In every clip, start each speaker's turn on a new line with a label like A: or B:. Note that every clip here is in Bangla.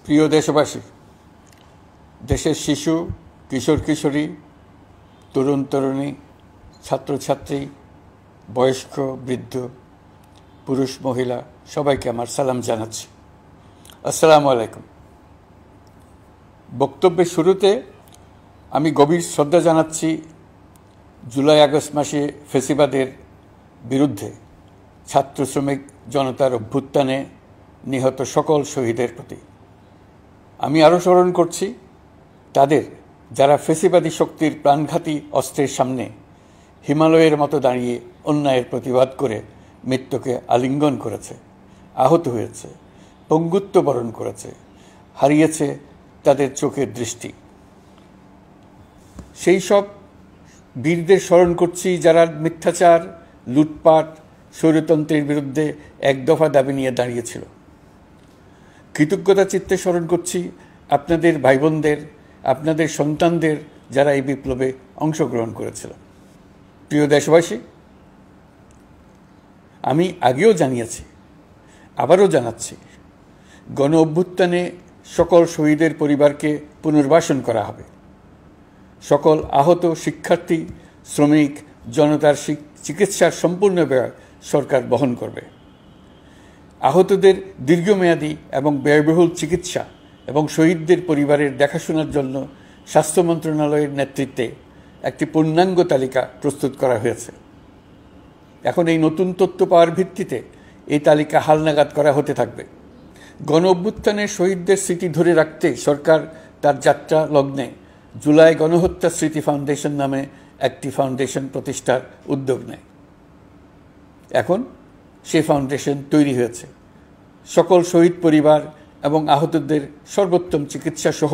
A: প্রিয় দেশবাসী, দেশের শিশু, কিশোর কিশোরী, তরুণ তরুণী, ছাত্রছাত্রী, বয়স্ক বৃদ্ধ, পুরুষ মহিলা সবাইকে আমার সালাম জানাচ্ছি। আসসালামু আলাইকুম। বক্তব্যের শুরুতে আমি গভীর শ্রদ্ধা জানাচ্ছি জুলাই আগস্ট মাসে ফ্যাসিবাদের বিরুদ্ধে ছাত্র শ্রমিক জনতার অভ্যুত্থানে নিহত সকল শহীদের প্রতি। আমি আরও স্মরণ করছি তাদের যারা ফ্যাসিবাদী শক্তির প্রাণঘাতী অস্ত্রের সামনে হিমালয়ের মতো দাঁড়িয়ে অন্যায়ের প্রতিবাদ করে মৃত্যুকে আলিঙ্গন করেছে, আহত হয়েছে, পঙ্গুত্ব বরণ করেছে, হারিয়েছে তাদের চোখের দৃষ্টি। সেই সব বীরদের স্মরণ করছি যারা মিথ্যাচার, লুটপাট, স্বৈরতন্ত্রের বিরুদ্ধে এক দফা দাবি নিয়ে দাঁড়িয়েছিল। কৃতজ্ঞতা চিত্তে স্মরণ করছি আপনাদের ভাই বোনদের, আপনাদের সন্তানদের যারা এই বিপ্লবে অংশগ্রহণ করেছিল। প্রিয় দেশবাসী, আমি আগেও জানিয়েছি, আবারও জানাচ্ছি, গণ অভ্যুত্থানে সকল শহীদের পরিবারকে পুনর্বাসন করা হবে। সকল আহত শিক্ষার্থী, শ্রমিক জনতার চিকিৎসার সম্পূর্ণ ব্যয় সরকার বহন করবে। আহতদের দীর্ঘমেয়াদী এবং ব্যয়বহুল চিকিৎসা এবং শহীদদের পরিবারের দেখাশোনার জন্য স্বাস্থ্য মন্ত্রণালয়ের নেতৃত্বে একটি পূর্ণাঙ্গ তালিকা প্রস্তুত করা হয়েছে। এখন এই নতুন তথ্য পাওয়ার ভিত্তিতে এই তালিকা হালনাগাদ করা হতে থাকবে। গণ অভ্যুত্থানের শহীদদের স্মৃতি ধরে রাখতে সরকার তার যাত্রা লগ্নে জুলাই গণহত্যা স্মৃতি ফাউন্ডেশন নামে একটি ফাউন্ডেশন প্রতিষ্ঠার উদ্যোগ নেয়। এখন সে ফাউন্ডেশন তৈরি হয়েছে। সকল শহীদ পরিবার এবং আহতদের সর্বোত্তম চিকিৎসা সহ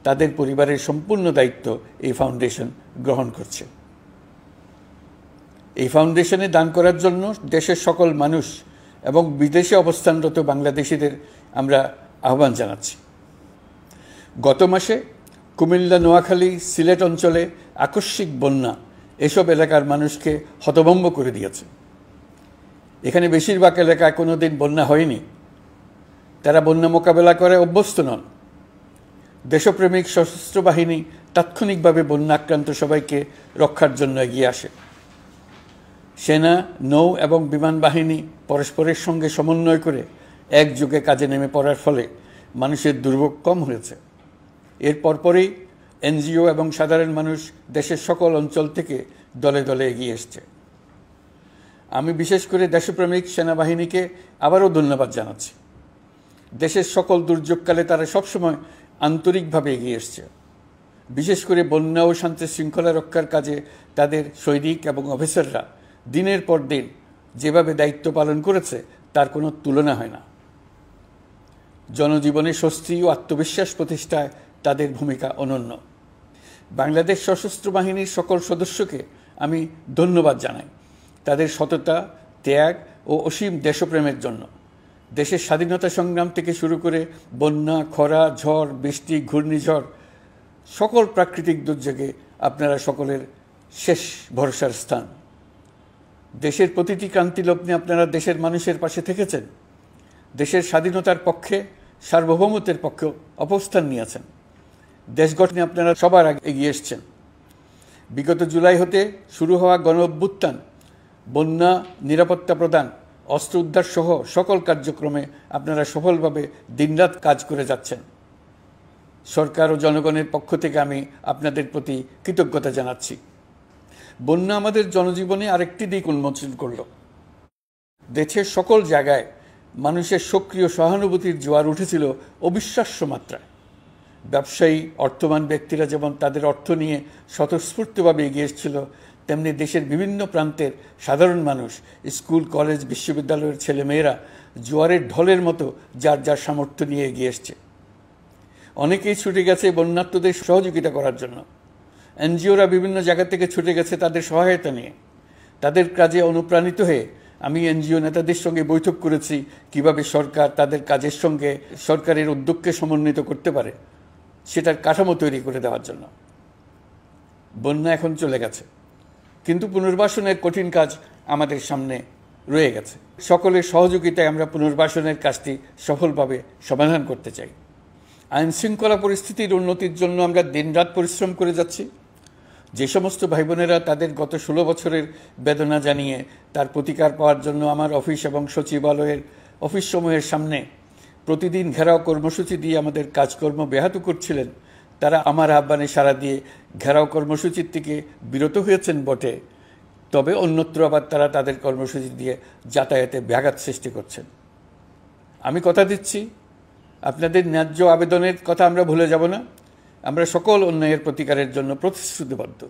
A: তাদের পরিবারের সম্পূর্ণ দায়িত্ব এই ফাউন্ডেশন গ্রহণ করছে। এই ফাউন্ডেশনে দান করার জন্য দেশের সকল মানুষ এবং বিদেশে অবস্থানরত বাংলাদেশিদের আমরা আহ্বান জানাচ্ছি। গত মাসে কুমিল্লা, নোয়াখালী, সিলেট অঞ্চলে আকস্মিক বন্যা এসব এলাকার মানুষকে হতভম্ব করে দিয়েছে। এখানে বেশিরভাগ এলাকায় কোনোদিন বন্যা হয়নি। তারা বন্যা মোকাবেলা করে অভ্যস্ত নন। দেশপ্রেমিক সশস্ত্র বাহিনী তাৎক্ষণিকভাবে বন্যা আক্রান্ত সবাইকে রক্ষার জন্য এগিয়ে আসে। সেনা, নৌ এবং বিমান বাহিনী পরস্পরের সঙ্গে সমন্বয় করে একযোগে কাজে নেমে পড়ার ফলে মানুষের দুর্ভোগ কম হয়েছে। এর পরপরই এনজিও এবং সাধারণ মানুষ দেশের সকল অঞ্চল থেকে দলে দলে এগিয়ে এসছে। আমি বিশেষ করে দেশপ্রেমিক সেনাবাহিনীকে আবারও ধন্যবাদ জানাচ্ছি। দেশের সকল দুর্যোগকালে তারা সবসময় আন্তরিকভাবে এগিয়ে এসছে। বিশেষ করে বন্যা ও শান্তি শৃঙ্খলা রক্ষার কাজে তাদের সৈনিক এবং অফিসাররা দিনের পর দিন যেভাবে দায়িত্ব পালন করেছে তার কোনো তুলনা হয় না। জনজীবনে স্বস্তি ও আত্মবিশ্বাস প্রতিষ্ঠায় তাদের ভূমিকা অনন্য। বাংলাদেশ সশস্ত্র বাহিনীর সকল সদস্যকে আমি ধন্যবাদ জানাই তাদের সততা, ত্যাগ ও অসীম দেশপ্রেমের জন্য। দেশের স্বাধীনতা সংগ্রাম থেকে শুরু করে বন্যা, খরা, ঝড়, বৃষ্টি, ঘূর্ণিঝড়, সকল প্রাকৃতিক দুর্যোগে আপনারা সকলের শেষ ভরসার স্থান। দেশের প্রতিটি ক্রান্তিলগ্নে আপনারা দেশের মানুষের পাশে থেকেছেন। দেশের স্বাধীনতার পক্ষে, সার্বভৌমত্বের পক্ষে অবস্থান নিয়েছেন। দেশ গঠনে আপনারা সবার আগে এগিয়ে এসছেন। বিগত জুলাই হতে শুরু হওয়া গণ অভ্যুত্থান, বন্যা, নিরাপত্তা প্রদান, অস্ত্র উদ্ধার সহ সকল কার্যক্রমে আপনারা সফলভাবে দিনরাত কাজ করে যাচ্ছেন। সরকার ও জনগণের পক্ষ থেকে আমি আপনাদের প্রতি কৃতজ্ঞতা জানাচ্ছি। বন্যা আমাদের জনজীবনে আরেকটি দিক উন্মোচন করল। দেশের সকল জায়গায় মানুষের সক্রিয় সহানুভূতির জোয়ার উঠেছিল অবিশ্বাস্য মাত্রায়। ব্যবসায়ী, অর্থবান ব্যক্তিরা যেমন তাদের অর্থ নিয়ে স্বতঃস্ফূর্তভাবে এগিয়ে এসেছিল, তেমনি দেশের বিভিন্ন প্রান্তের সাধারণ মানুষ, স্কুল, কলেজ, বিশ্ববিদ্যালয়ের ছেলেমেয়েরা জোয়ারের ঢলের মতো যার যার সামর্থ্য নিয়ে এগিয়ে এসছে। অনেকেই ছুটে গেছে বন্যার্তদের সহযোগিতা করার জন্য। এনজিওরা বিভিন্ন জায়গা থেকে ছুটে গেছে তাদের সহায়তা নিয়ে। তাদের কাজে অনুপ্রাণিত হয়ে আমি এনজিও নেতাদের সঙ্গে বৈঠক করেছি কিভাবে সরকার তাদের কাজের সঙ্গে সরকারের উদ্যোগকে সমন্বিত করতে পারে, সেটার কাঠামো তৈরি করে দেওয়ার জন্য। বন্যা এখন চলে গেছে, কিন্তু পুনর্বাসনের কঠিন কাজ আমাদের সামনে রয়ে গেছে। সকলের সহযোগিতায় আমরা পুনর্বাসনের কাজটি সফলভাবে সমাধান করতে চাই। আইন শৃঙ্খলা পরিস্থিতির উন্নতির জন্য আমরা দিনরাত পরিশ্রম করে যাচ্ছি। যে সমস্ত ভাই বোনেরা তাদের গত 16 বছরের বেদনা জানিয়ে তার প্রতিকার পাওয়ার জন্য আমার অফিস এবং সচিবালয়ের অফিসসমূহের সামনে প্রতিদিন ঘেরাও কর্মসূচি দিয়ে আমাদের কাজকর্ম ব্যাহত করছিলেন, তারা আমার আহ্বানে সাড়া দিয়ে ঘেরাও কর্মসূচির থেকে বিরত হয়েছেন বটে, তবে অন্যত্র আবার তারা তাদের কর্মসূচি দিয়ে যাতায়াতে ব্যাঘাত সৃষ্টি করছেন। আমি কথা দিচ্ছি, আপনাদের ন্যায্য আবেদনের কথা আমরা ভুলে যাব না। আমরা সকল অন্যায়ের প্রতিকারের জন্য প্রতিশ্রুতিবদ্ধ।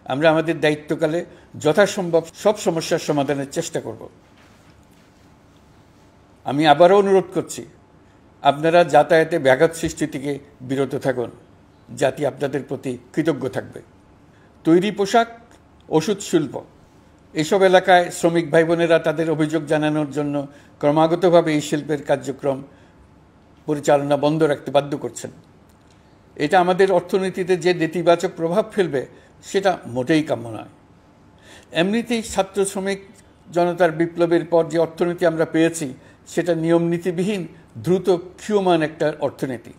A: আমরা আমাদের দায়িত্বকালে যথাসম্ভব সব সমস্যার সমাধানের চেষ্টা করব। আমি আবারও অনুরোধ করছি, আপনারা যাতায়াতে ব্যাঘাত সৃষ্টি থেকে বিরত থাকুন। জাতি আপনাদের প্রতি কৃতজ্ঞ থাকবে। তৈরি পোশাক, ওষুধ শিল্প, এসব এলাকায় শ্রমিক ভাই বোনেরা তাদের অভিযোগ জানানোর জন্য ক্রমাগতভাবে এই শিল্পের কার্যক্রম পরিচালনা বন্ধ রাখতে বাধ্য করছেন। এটা আমাদের অর্থনীতিতে যে নেতিবাচক প্রভাব ফেলবে সেটা মোটেই কাম্য নয়। এমনিতেই ছাত্র শ্রমিক জনতার বিপ্লবের পর যে অর্থনীতি আমরা পেয়েছি সেটা নিয়মনীতিবিহীন দ্রুত ক্ষীয়মান একটা অর্থনীতি।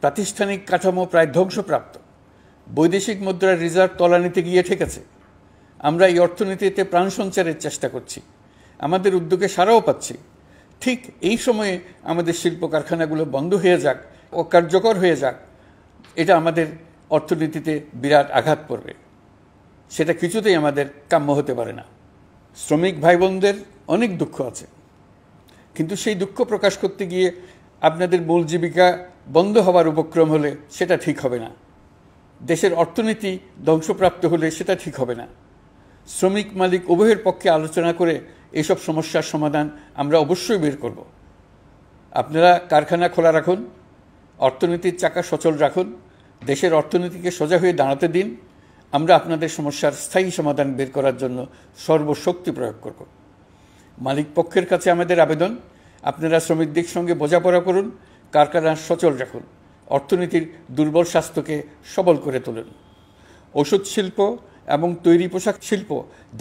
A: প্রাতিষ্ঠানিক কাঠামো প্রায় ধ্বংসপ্রাপ্ত। বৈদেশিক মুদ্রার রিজার্ভ তলানিতে গিয়ে ঠেকেছে। আমরা এই অর্থনীতিতে প্রাণ সঞ্চারের চেষ্টা করছি, আমাদের উদ্যোগে সাড়াও পাচ্ছি। ঠিক এই সময়ে আমাদের শিল্প কারখানাগুলো বন্ধ হয়ে যাক, অকার্যকর হয়ে যাক, এটা আমাদের অর্থনীতিতে বিরাট আঘাত পড়বে। সেটা কিছুতেই আমাদের কাম্য হতে পারে না। শ্রমিক ভাই বোনদের অনেক দুঃখ আছে, কিন্তু সেই দুঃখ প্রকাশ করতে গিয়ে আপনাদের মূল জীবিকা বন্ধ হওয়ার উপক্রম হলে সেটা ঠিক হবে না। দেশের অর্থনীতি ধ্বংসপ্রাপ্ত হলে সেটা ঠিক হবে না। শ্রমিক মালিক উভয়ের পক্ষে আলোচনা করে এইসব সমস্যার সমাধান আমরা অবশ্যই বের করব। আপনারা কারখানা খোলা রাখুন, অর্থনীতির চাকা সচল রাখুন, দেশের অর্থনীতিকে সোজা হয়ে দাঁড়াতে দিন। আমরা আপনাদের সমস্যার স্থায়ী সমাধান বের করার জন্য সর্বশক্তি প্রয়োগ করব। মালিক পক্ষের কাছে আমাদের আবেদন, আপনারা শ্রমিকদের সঙ্গে বোঝাপড়া করুন, কারখানা সচল রাখুন, অর্থনীতির দুর্বল স্বাস্থ্যকে সবল করে তুলুন। ওষুধ শিল্প এবং তৈরি পোশাক শিল্প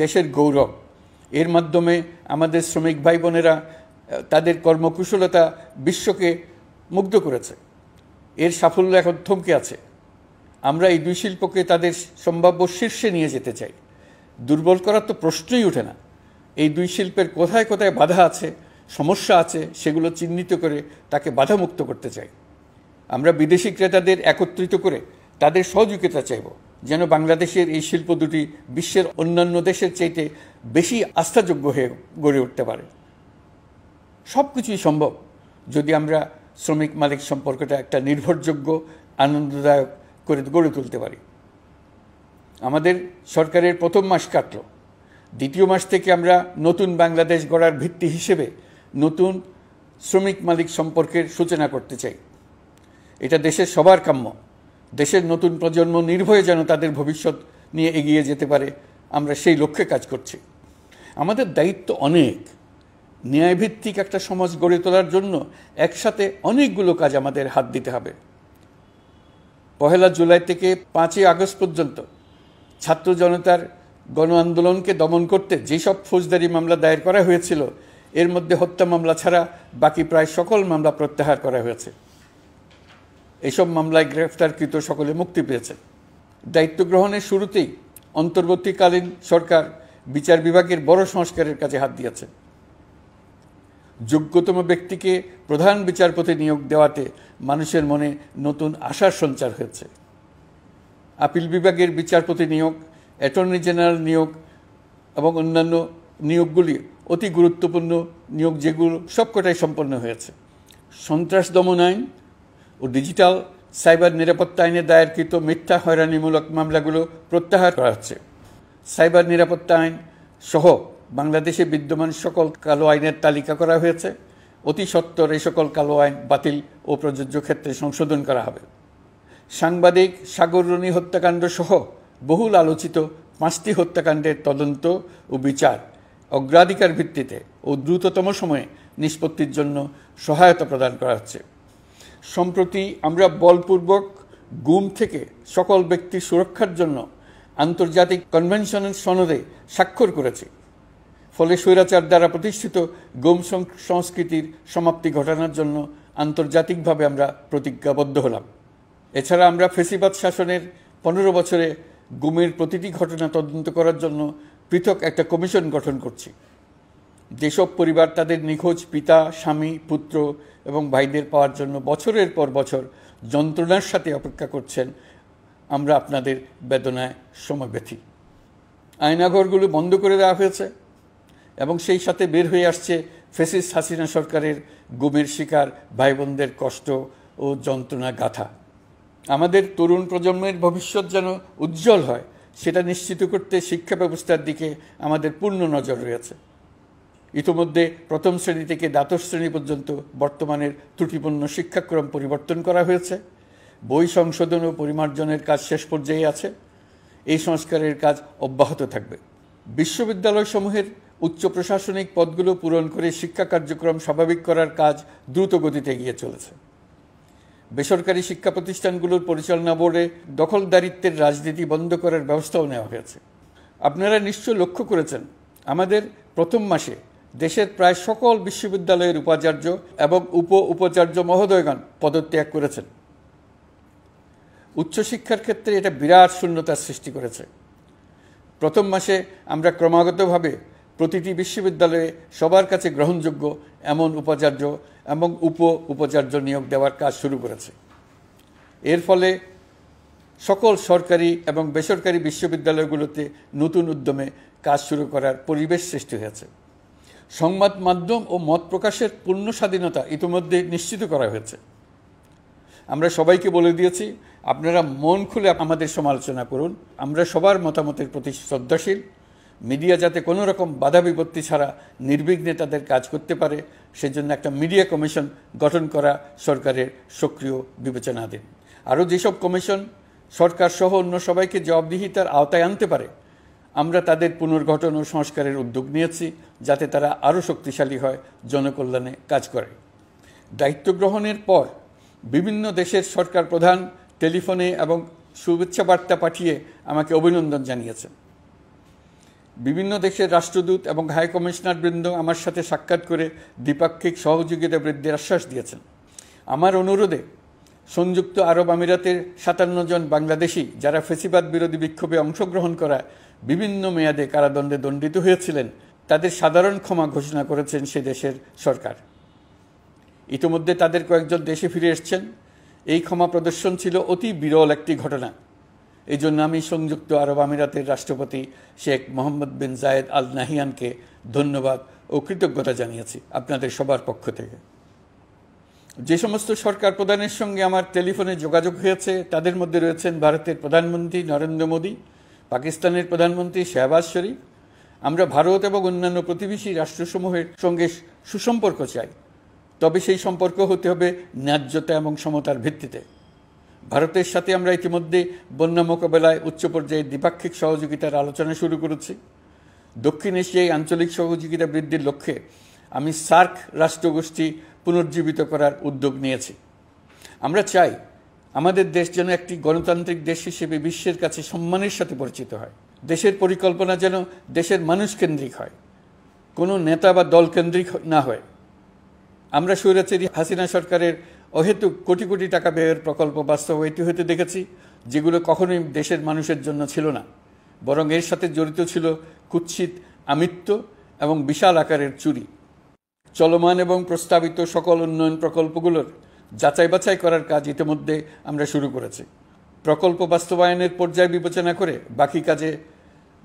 A: দেশের গৌরব। এর মাধ্যমে আমাদের শ্রমিক ভাই বোনেরা তাদের কর্মকুশলতা বিশ্বকে মুগ্ধ করেছে। এর সাফল্য এখন থমকে আছে। আমরা এই দুই শিল্পকে তাদের সম্ভাব্য শীর্ষে নিয়ে যেতে চাই। দুর্বল করার তো প্রশ্নই ওঠে না। এই দুই শিল্পের কোথায় কোথায় বাধা আছে, সমস্যা আছে, সেগুলো চিহ্নিত করে তাকে বাধামুক্ত করতে চাই। আমরা বিদেশি ক্রেতাদের একত্রিত করে তাদের সহযোগিতা চাইব, যেন বাংলাদেশের এই শিল্প দুটি বিশ্বের অন্যান্য দেশের চাইতে বেশি আস্থাযোগ্য হয়ে গড়ে উঠতে পারে। সব কিছুই সম্ভব যদি আমরা শ্রমিক মালিক সম্পর্কটা একটা নির্ভরযোগ্য, আনন্দদায়ক করে গড়ে তুলতে পারি। আমাদের সরকারের প্রথম মাস কাটল, দ্বিতীয় মাস থেকে আমরা নতুন বাংলাদেশ গড়ার ভিত্তি হিসেবে নতুন শ্রমিক মালিক সম্পর্কের সূচনা করতে চাই। এটা দেশের সবার কাম্য। দেশের নতুন প্রজন্ম নির্ভয়ে যেন তাদের ভবিষ্যৎ নিয়ে এগিয়ে যেতে পারে, আমরা সেই লক্ষ্যে কাজ করছি। আমাদের দায়িত্ব অনেক। ন্যায়ভিত্তিক একটা সমাজ গড়ে তোলার জন্য একসাথে অনেকগুলো কাজ আমাদের হাত দিতে হবে। 1 জুলাই থেকে 5 আগস্ট পর্যন্ত ছাত্র জনতার গণ আন্দোলনকে দমন করতে যেসব ফৌজদারি মামলা দায়ের করা হয়েছিল, এর মধ্যে হত্যা মামলা ছাড়া বাকি প্রায় সকল মামলা প্রত্যাহার করা হয়েছে। এইসব মামলায় গ্রেফতারকৃত সকলে মুক্তি পেয়েছে। দায়িত্ব গ্রহণের শুরুতেই অন্তর্বর্তীকালীন সরকার বিচার বিভাগের বড় সংস্কারের কাজে হাত দিয়েছে। যোগ্যতম ব্যক্তিকে প্রধান বিচারপতি নিয়োগ দেওয়াতে মানুষের মনে নতুন আশার সঞ্চার হয়েছে। আপিল বিভাগের বিচারপতি নিয়োগ, অ্যাটর্নি জেনারেল নিয়োগ এবং অন্যান্য নিয়োগগুলি অতি গুরুত্বপূর্ণ নিয়োগ, যেগুলো সবকটাই সম্পন্ন হয়েছে। সন্ত্রাস দমন আইন ও ডিজিটাল সাইবার নিরাপত্তা আইনে দায়েরকৃত মিথ্যা হয়রানিমূলক মামলাগুলো প্রত্যাহার করা হচ্ছে। সাইবার নিরাপত্তা আইন সহ বাংলাদেশে বিদ্যমান সকল কালো আইনের তালিকা করা হয়েছে। অতি সত্বর এই সকল কালো আইন বাতিল ও প্রযোজ্য ক্ষেত্রে সংশোধন করা হবে। সাংবাদিক সাগর রনি হত্যাকাণ্ড সহ বহুল আলোচিত 5টি হত্যাকাণ্ডের তদন্ত ও বিচার অগ্রাধিকার ভিত্তিতে ও দ্রুততম সময়ে নিষ্পত্তির জন্য সহায়তা প্রদান করা হচ্ছে। সম্প্রতি আমরা বলপূর্বক গুম থেকে সকল ব্যক্তির সুরক্ষার জন্য আন্তর্জাতিক কনভেনশনের সনদে স্বাক্ষর করেছি। ফলে স্বৈরাচার দ্বারা প্রতিষ্ঠিত গুম সংস্কৃতির সমাপ্তি ঘটানোর জন্য আন্তর্জাতিকভাবে আমরা প্রতিজ্ঞাবদ্ধ হলাম। এছাড়া আমরা ফেসিবাদ শাসনের 15 বছরে গুমের প্রতিটি ঘটনা তদন্ত করার জন্য পৃথক একটা কমিশন গঠন করছি। যেসব পরিবার তাদের নিখোঁজ পিতা, স্বামী, পুত্র এবং ভাইদের পাওয়ার জন্য বছরের পর বছর যন্ত্রণার সাথে অপেক্ষা করছেন, আমরা আপনাদের বেদনায় সমব্যথী। আয়নাঘরগুলো বন্ধ করে দেওয়া হয়েছে এবং সেই সাথে বের হয়ে আসছে ফ্যাসিস্ট হাসিনা সরকারের গুমের শিকার ভাই বোনদের কষ্ট ও যন্ত্রণা গাথা। আমাদের তরুণ প্রজন্মের ভবিষ্যৎ যেন উজ্জ্বল হয়, সেটা নিশ্চিত করতে শিক্ষা ব্যবস্থার দিকে আমাদের পূর্ণ নজর রয়েছে। ইতিমধ্যে প্রথম শ্রেণী থেকে দ্বাদশ শ্রেণী পর্যন্ত বর্তমানের ত্রুটিপূর্ণ শিক্ষাক্রম পরিবর্তন করা হয়েছে। বই সংশোধন ও পরিমার্জনের কাজ শেষ পর্যায়ে আছে। এই সংস্কারের কাজ অব্যাহত থাকবে। বিশ্ববিদ্যালয়সমূহের উচ্চ প্রশাসনিক পদগুলো পূরণ করে শিক্ষা কার্যক্রম স্বাভাবিক করার কাজ দ্রুত গতিতে এগিয়ে চলেছে। বেসরকারি শিক্ষা প্রতিষ্ঠানগুলোর পরিচালনা বোর্ডে দখলদারিত্বের রাজনীতি বন্ধ করার ব্যবস্থাও নেওয়া হয়েছে। আপনারা নিশ্চয় লক্ষ্য করেছেন, আমাদের প্রথম মাসে দেশের প্রায় সকল বিশ্ববিদ্যালয়ের উপাচার্য এবং উপাচার্য মহোদয়গণ পদত্যাগ করেছেন। উচ্চশিক্ষার ক্ষেত্রে এটা বিরাট শূন্যতার সৃষ্টি করেছে। প্রথম মাসে আমরা ক্রমাগতভাবে প্রতিটি বিশ্ববিদ্যালয়ে সবার কাছে গ্রহণযোগ্য এমন উপাচার্য এবং উপাচার্য নিয়োগ দেওয়ার কাজ শুরু করেছে। এর ফলে সকল সরকারি এবং বেসরকারি বিশ্ববিদ্যালয়গুলোতে নতুন উদ্যমে কাজ শুরু করার পরিবেশ সৃষ্টি হয়েছে। সংবাদ মাধ্যম ও মত প্রকাশের পূর্ণ স্বাধীনতা ইতিমধ্যে নিশ্চিত করা হয়েছে। আমরা সবাইকে বলে দিয়েছি, আপনারা মন খুলে আমাদের সমালোচনা করুন, আমরা সবার মতামতের প্রতি শ্রদ্ধাশীল। মিডিয়া যাতে কোনো রকম বাধা বিপত্তি ছাড়া নির্বিঘ্নে তাদের কাজ করতে পারে, সেজন্য একটা মিডিয়া কমিশন গঠন করা সরকারের সক্রিয় বিবেচনাধীন। আরও যেসব কমিশন সরকার সহ অন্য সবাইকে জবাবদিহিতার আওতায় আনতে পারে, আমরা তাদের পুনর্গঠন ও সংস্কারের উদ্যোগ নিয়েছি, যাতে তারা আরও শক্তিশালী হয়, জনকল্যাণে কাজ করে। দায়িত্ব গ্রহণের পর বিভিন্ন দেশের সরকার প্রধান টেলিফোনে এবং শুভেচ্ছা বার্তা পাঠিয়ে আমাকে অভিনন্দন জানিয়েছেন। বিভিন্ন দেশের রাষ্ট্রদূত এবং হাই কমিশনারবৃন্দ আমার সাথে সাক্ষাৎ করে দ্বিপাক্ষিক সহযোগিতা বৃদ্ধির আশ্বাস দিয়েছেন। আমার অনুরোধে সংযুক্ত আরব আমিরাতের 57 জন বাংলাদেশি যারা ফ্যাসিবাদ বিরোধী বিক্ষোভে অংশগ্রহণ করা বিভিন্ন মেয়াদে কারাদণ্ডে দণ্ডিত হয়েছিলেন, তাদের সাধারণ ক্ষমা ঘোষণা করেছেন সে দেশের সরকার। ইতিমধ্যে তাদের কয়েকজন দেশে ফিরে এসেছেন। এই ক্ষমা প্রদর্শন ছিল অতি বিরল একটি ঘটনা। এই জন্য আমি সংযুক্ত আরব আমিরাতের রাষ্ট্রপতি শেখ মোহাম্মদ বিন জায়েদ আল নাহিয়ানকে ধন্যবাদ ও কৃতজ্ঞতা জানিয়েছি আপনাদের সবার পক্ষ থেকে। যে সমস্ত সরকার প্রধানের সঙ্গে আমার টেলিফোনে যোগাযোগ হয়েছে, তাদের মধ্যে রয়েছেন ভারতের প্রধানমন্ত্রী নরেন্দ্র মোদী, পাকিস্তানের প্রধানমন্ত্রী শাহবাজ শরীফ। আমরা ভারত এবং অন্যান্য প্রতিবেশী রাষ্ট্রসমূহের সঙ্গে সুসম্পর্ক চাই, তবে সেই সম্পর্ক হতে হবে ন্যায্যতা এবং সমতার ভিত্তিতে। ভারতের সাথে আমরা ইতিমধ্যে বন্যা মোকাবেলায় উচ্চ পর্যায়ে দ্বিপাক্ষিক সহযোগিতার আলোচনা শুরু করেছি। দক্ষিণ এশিয়ায় আঞ্চলিক সহযোগিতা বৃদ্ধির লক্ষ্যে আমি সার্ক রাষ্ট্রগোষ্ঠী পুনর্জীবিত করার উদ্যোগ নিয়েছি। আমরা চাই আমাদের দেশ যেন একটি গণতান্ত্রিক দেশ হিসেবে বিশ্বের কাছে সম্মানের সাথে পরিচিত হয়। দেশের পরিকল্পনা যেন দেশের মানুষ কেন্দ্রিক হয়, কোনো নেতা বা দল কেন্দ্রিক না হয়। আমরা স্বৈরাচারী হাসিনা সরকারের অহেতুক কোটি কোটি টাকা ব্যয়ের প্রকল্প বাস্তবায়িত হতে দেখেছি, যেগুলো কখনোই দেশের মানুষের জন্য ছিল না, বরং এর সাথে জড়িত ছিল কুৎসিত আমিত্ব এবং বিশাল আকারের চুরি। চলমান এবং প্রস্তাবিত সকল উন্নয়ন প্রকল্পগুলোর যাচাই বাছাই করার কাজ ইতিমধ্যে আমরা শুরু করেছি। প্রকল্প বাস্তবায়নের পর্যায় বিবেচনা করে বাকি কাজে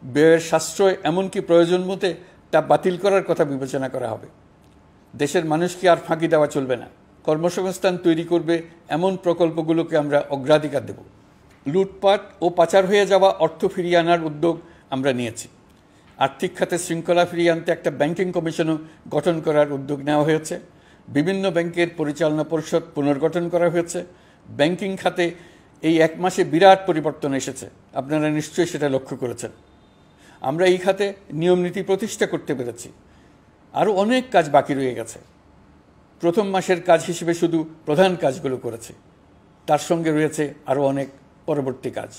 A: ব্যয়ের সাশ্রয় এমনকি প্রয়োজন মতে তা বাতিল করার কথা বিবেচনা করা হবে। দেশের মানুষকে আর ফাঁকি দেওয়া চলবে না। কর্মসংস্থান তৈরি করবে এমন প্রকল্পগুলোকে আমরা অগ্রাধিকার দেব। লুটপাট ও পাচার হয়ে যাওয়া অর্থ ফিরিয়ে আনার উদ্যোগ আমরা নিয়েছি। আর্থিক খাতে শৃঙ্খলা ফিরিয়ে আনতে একটা ব্যাংকিং কমিশনও গঠন করার উদ্যোগ নেওয়া হয়েছে। বিভিন্ন ব্যাংকের পরিচালনা পরিষদ পুনর্গঠন করা হয়েছে। ব্যাংকিং খাতে এই এক মাসে বিরাট পরিবর্তন এসেছে, আপনারা নিশ্চয়ই সেটা লক্ষ্য করেছেন। আমরা এই খাতে নিয়মনীতি প্রতিষ্ঠা করতে পেরেছি। আরও অনেক কাজ বাকি রয়ে গেছে। প্রথম মাসের কাজ হিসেবে শুধু প্রধান কাজগুলো করেছে, তার সঙ্গে রয়েছে আরও অনেক পরবর্তী কাজ।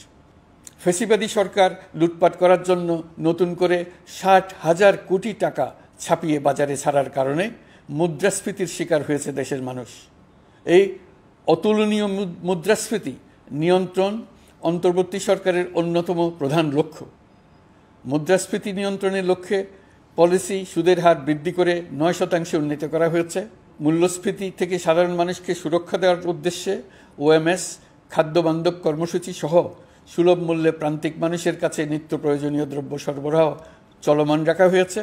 A: ফ্যাসিবাদী সরকার লুটপাট করার জন্য নতুন করে 60,000 কোটি টাকা ছাপিয়ে বাজারে ছাড়ার কারণে মুদ্রাস্ফীতির শিকার হয়েছে দেশের মানুষ। এই অতুলনীয় মুদ্রাস্ফীতি নিয়ন্ত্রণ অন্তর্বর্তী সরকারের অন্যতম প্রধান লক্ষ্য। মুদ্রাস্ফীতি নিয়ন্ত্রণের লক্ষ্যে পলিসি সুদের হার বৃদ্ধি করে 9% উন্নীত করা হয়েছে। মূল্যস্ফীতি থেকে সাধারণ মানুষকে সুরক্ষা দেওয়ার উদ্দেশ্যে ওএমএস খাদ্যবান্ধব কর্মসূচি সহ সুলভ মূল্যে প্রান্তিক মানুষের কাছে নিত্য প্রয়োজনীয় দ্রব্য সরবরাহ চলমান রাখা হয়েছে।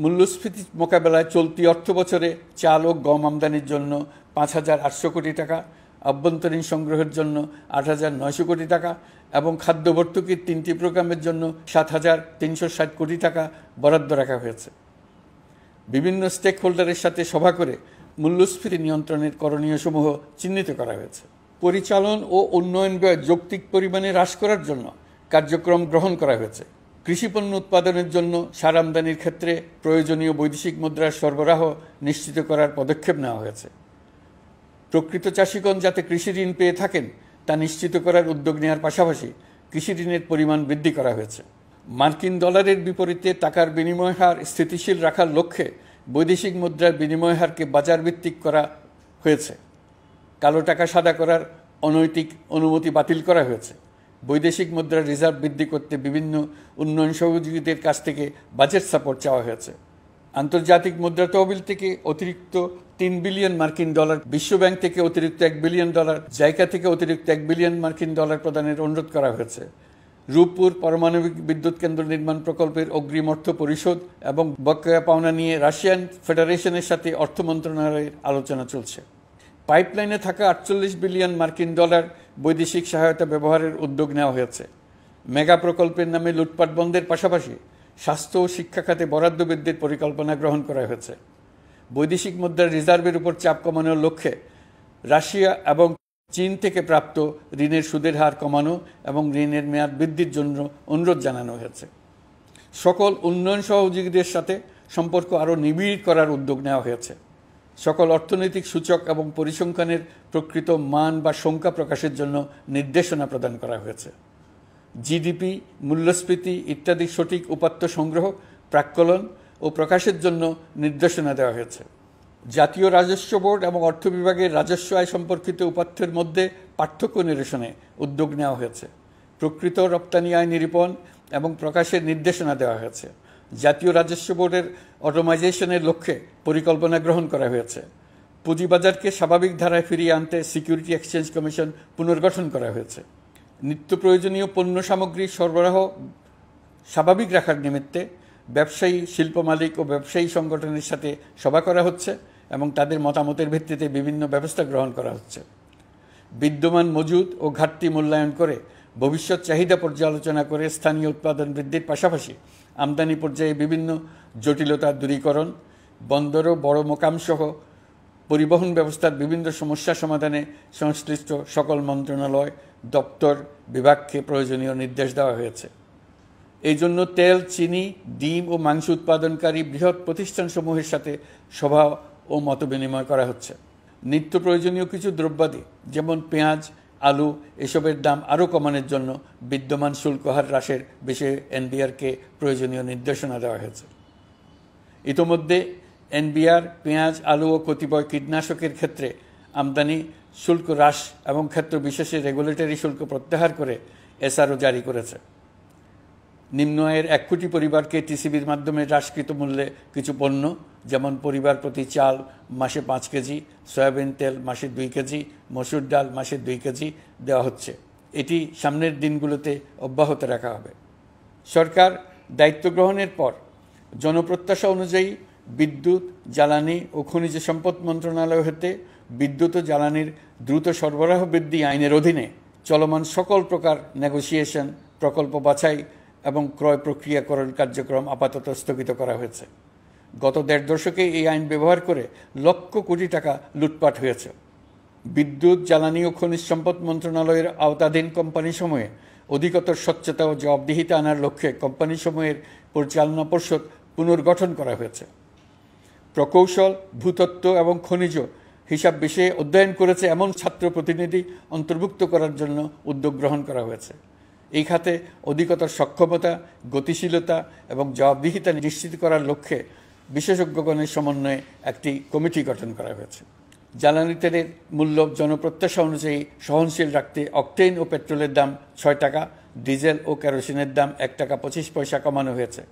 A: মূল্যস্ফীতি মোকাবেলায় চলতি অর্থ বছরে চাল ও গম আমদানির জন্য 5,800 কোটি টাকা, আভ্যন্তরীণ সংগ্রহের জন্য 8,900 কোটি টাকা এবং খাদ্য ভর্তুকির 3টি প্রোগ্রামের জন্য 7,360 কোটি টাকা বরাদ্দ রাখা হয়েছে। বিভিন্ন স্টেক হোল্ডারের সাথে সভা করে মূল্যস্ফীতি নিয়ন্ত্রণের করণীয়সমূহ চিহ্নিত করা হয়েছে। পরিচালন ও উন্নয়ন ব্যয় যৌক্তিক পরিমাণে হ্রাস করার জন্য কার্যক্রম গ্রহণ করা হয়েছে। কৃষিপণ্য উৎপাদনের জন্য সার আমদানির ক্ষেত্রে প্রয়োজনীয় বৈদেশিক মুদ্রার সরবরাহ নিশ্চিত করার পদক্ষেপ নেওয়া হয়েছে। প্রকৃত চাষিগণ যাতে কৃষি ঋণ পেয়ে থাকেন তা নিশ্চিত করার উদ্যোগ নেওয়ার পাশাপাশি কৃষি ঋণের পরিমাণ বৃদ্ধি করা হয়েছে। মার্কিন ডলারের বিপরীতে টাকার বিনিময় হার স্থিতিশীল রাখার লক্ষ্যে বৈদেশিক মুদ্রার বিনিময় হারকে বাজার ভিত্তিক করা হয়েছে। কালো টাকা সাদা করার অনৈতিক অনুমতি বাতিল করা হয়েছে। বৈদেশিক মুদ্রার রিজার্ভ বৃদ্ধি করতে বিভিন্ন উন্নয়ন সহযোগীদের কাছ থেকে বাজেট সাপোর্ট চাওয়া হয়েছে। আন্তর্জাতিক মুদ্রা তহবিল থেকে অতিরিক্ত 3 বিলিয়ন মার্কিন ডলার, বিশ্বব্যাংক থেকে অতিরিক্ত 1 বিলিয়ন ডলার, জাইকা থেকে অতিরিক্ত 1 বিলিয়ন মার্কিন ডলার প্রদানের অনুরোধ করা হয়েছে। রূপপুর পারমাণবিক বিদ্যুৎ কেন্দ্র নির্মাণ প্রকল্পের অগ্রিম অর্থ পরিশোধ এবং বকেয়া পাওনা নিয়ে রাশিয়ান ফেডারেশনের সাথে অর্থ মন্ত্রণালয়ের আলোচনা চলছে। পাইপলাইনে থাকা 48 বিলিয়ন মার্কিন ডলার বৈদেশিক সহায়তা ব্যবহারের উদ্যোগ নেওয়া হয়েছে। মেগা প্রকল্পের নামে লুটপাট বন্ধের পাশাপাশি স্বাস্থ্য ও শিক্ষা খাতে বরাদ্দ বৃদ্ধির পরিকল্পনা গ্রহণ করা হয়েছে। বৈদেশিক মুদ্রার রিজার্ভের উপর চাপ কমানোর লক্ষ্যে রাশিয়া এবং চীন থেকে প্রাপ্ত ঋণের সুদের হার কমানো এবং ঋণের মেয়াদ বৃদ্ধির জন্য অনুরোধ জানানো হয়েছে। সকল উন্নয়ন সহযোগীদের সাথে সম্পর্ক আরও নিবিড় করার উদ্যোগ নেওয়া হয়েছে। সকল অর্থনৈতিক সূচক এবং পরিসংখ্যানের প্রকৃত মান বা সংখ্যা প্রকাশের জন্য নির্দেশনা প্রদান করা হয়েছে। জিডিপি, মূল্যস্ফীতি ইত্যাদি সঠিক উপাত্ত সংগ্রহ, প্রাক্কলন ও প্রকাশের জন্য নির্দেশনা দেওয়া হয়েছে। জাতীয় রাজস্ব বোর্ড এবং অর্থ বিভাগের রাজস্ব আয় সম্পর্কিত উপাত্তের মধ্যে পার্থক্য নিরসনে উদ্যোগ নেওয়া হয়েছে। প্রকৃত রপ্তানি আয় নিরূপণ এবং প্রকাশের নির্দেশনা দেওয়া হয়েছে। জাতীয় রাজস্ব বোর্ডের অটোমাইজেশনের লক্ষ্যে পরিকল্পনা গ্রহণ করা হয়েছে। পুঁজিবাজারকে স্বাভাবিক ধারায় ফিরিয়ে আনতে সিকিউরিটি এক্সচেঞ্জ কমিশন পুনর্গঠন করা হয়েছে। নিত্য প্রয়োজনীয় পণ্য সামগ্রীর সরবরাহ স্বাভাবিক রাখার নিমিত্তে ব্যবসায়ী, শিল্প মালিক ও ব্যবসায়ী সংগঠনের সাথে সভা করা হচ্ছে এবং তাদের মতামতের ভিত্তিতে বিভিন্ন ব্যবস্থা গ্রহণ করা হচ্ছে। বিদ্যমান মজুদ ও ঘাটতি মূল্যায়ন করে ভবিষ্যৎ চাহিদা পর্যালোচনা করে স্থানীয় উৎপাদন বৃদ্ধির পাশাপাশি আমদানি পর্যায়ে বিভিন্ন জটিলতা দূরীকরণ, বন্দর ও বড় মোকামসহ পরিবহন ব্যবস্থার বিভিন্ন সমস্যা সমাধানে সংশ্লিষ্ট সকল মন্ত্রণালয়, দপ্তর, বিভাগকে প্রয়োজনীয় নির্দেশ দেওয়া হয়েছে। এই জন্য তেল, চিনি, ডিম ও মাংস উৎপাদনকারী বৃহৎ প্রতিষ্ঠানসমূহের সাথে সভা ও মতবিনিময় করা হচ্ছে। নিত্য প্রয়োজনীয় কিছু দ্রব্যাদি যেমন পেঁয়াজ, আলু এসবের দাম আরও কমানোর জন্য বিদ্যমান শুল্ক হার হ্রাসের বিষয়ে এনবিআরকে প্রয়োজনীয় নির্দেশনা দেওয়া হয়েছে। ইতোমধ্যে এনবিআর পেঁয়াজ, আলু ও কতিপয় কীটনাশকের ক্ষেত্রে আমদানি শুল্ক হ্রাস এবং ক্ষেত্র বিশেষে রেগুলেটরি শুল্ক প্রত্যাহার করে এসআরও জারি করেছে। নিম্ন আয়ের 1 কোটি পরিবারকে টিসিবির মাধ্যমে হ্রাসকৃত মূল্যে কিছু পণ্য যেমন পরিবার প্রতি চাল মাসে 5 কেজি, সয়াবিন তেল মাসে 2 কেজি, মসুর ডাল মাসে 2 কেজি দেওয়া হচ্ছে। এটি সামনের দিনগুলোতে অব্যাহত রাখা হবে। সরকার দায়িত্ব গ্রহণের পর জনপ্রত্যাশা অনুযায়ী বিদ্যুৎ, জ্বালানি ও খনিজ সম্পদ মন্ত্রণালয় হতে বিদ্যুৎ ও জ্বালানির দ্রুত সরবরাহ বৃদ্ধি আইনের অধীনে চলমান সকল প্রকার নেগোসিয়েশন, প্রকল্প বাছাই এবং ক্রয় প্রক্রিয়াকরণ কার্যক্রম আপাতত স্থগিত করা হয়েছে। গত 1.5 দশকে এই আইন ব্যবহার করে লক্ষ কোটি টাকা লুটপাট হয়েছে। বিদ্যুৎ, জ্বালানি ও খনিজ সম্পদ মন্ত্রণালয়ের আওতাধীন কোম্পানিসমূহে অধিকতর স্বচ্ছতা ও জবাবদিহিতা আনার লক্ষ্যে কোম্পানিসমূহের পরিচালনা পর্ষদ পুনর্গঠন করা হয়েছে। প্রকৌশল, ভূতত্ত্ব এবং খনিজ হিসাব বিষয়ে অধ্যয়ন করেছে এমন ছাত্র প্রতিনিধি অন্তর্ভুক্ত করার জন্য উদ্যোগ গ্রহণ করা হয়েছে। এই খাতে অধিকতর সক্ষমতা, গতিশীলতা এবং জবাবদিহিতা নিশ্চিত করার লক্ষ্যে বিশেষজ্ঞগণের সমন্বয়ে একটি কমিটি গঠন করা হয়েছে। জ্বালানি তেলের মূল্য জনপ্রত্যাশা অনুযায়ী সহনশীল রাখতে অকটেন ও পেট্রোলের দাম 6 টাকা, ডিজেল ও কেরোসিনের দাম 1 টাকা 25 পয়সা কমানো হয়েছে।